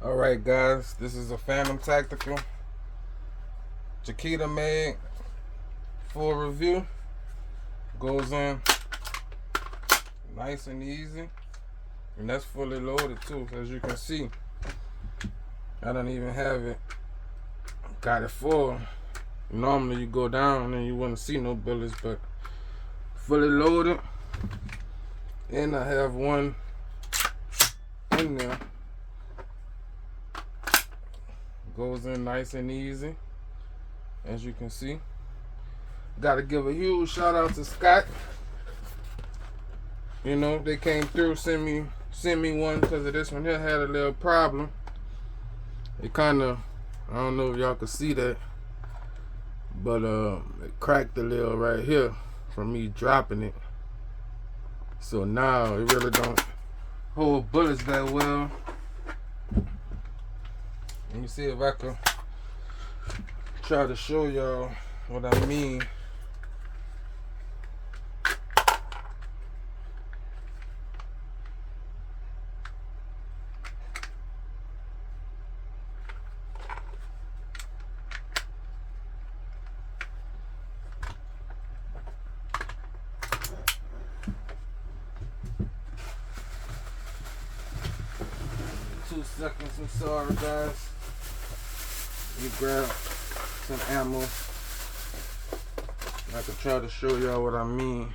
Alright guys, this is a Phantom Tactical Chiquita made full review. Goes in nice and easy, and that's fully loaded too, as you can see. I don't even have it got it full. Normally you go down and you wouldn't see no bullets, but fully loaded. And I have one in there. Goes in nice and easy, as you can see. Gotta give a huge shout out to Scott. You know, they came through, send me one, because of this one here had a little problem. It kind of, I don't know if y'all can see that, but it cracked a little right here from me dropping it. So now it really don't hold bullets that well. Let me see if I can try to show y'all what I mean. Two seconds, I'm sorry guys. Let me grab some ammo. I can try to show y'all what I mean.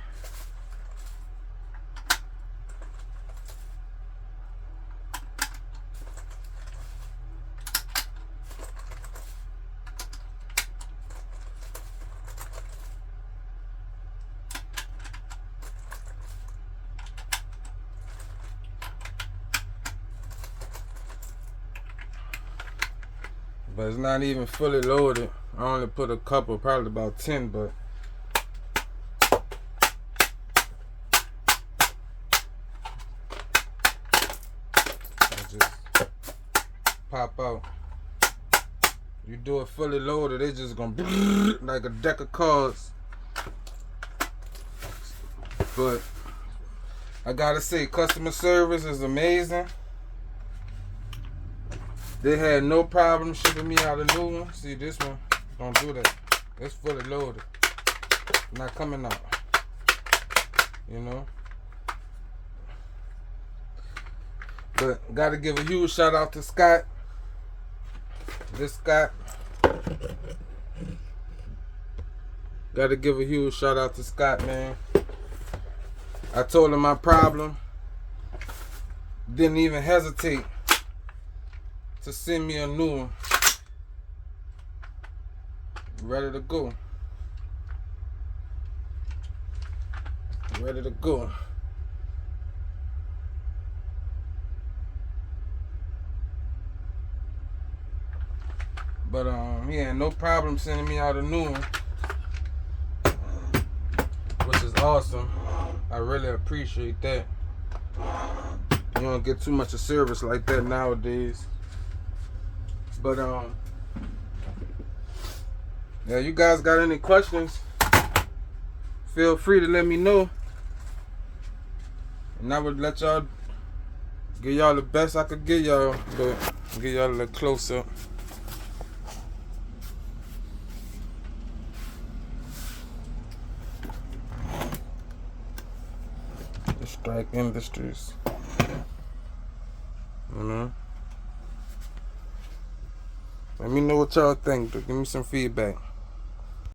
But it's not even fully loaded. I only put a couple, probably about 10, but I just pop out. You do it fully loaded, it's just gonna like a deck of cards. But I gotta say, customer service is amazing. They had no problem shipping me out a new one. See, this one don't do that. It's fully loaded, not coming out, you know. But gotta give a huge shout out to Scott. This Scott. Gotta give a huge shout out to Scott, man. I told him my problem. Didn't even hesitate to send me a new one. Ready to go. Ready to go. But he had no problem sending me out a new one, which is awesome. I really appreciate that. You don't get too much of service like that nowadays. But yeah, you guys got any questions, feel free to let me know, and I would let y'all, give y'all the best I could give y'all, but give y'all a little close up. The Strike Industries, you know. Let me know what y'all think. Give me some feedback.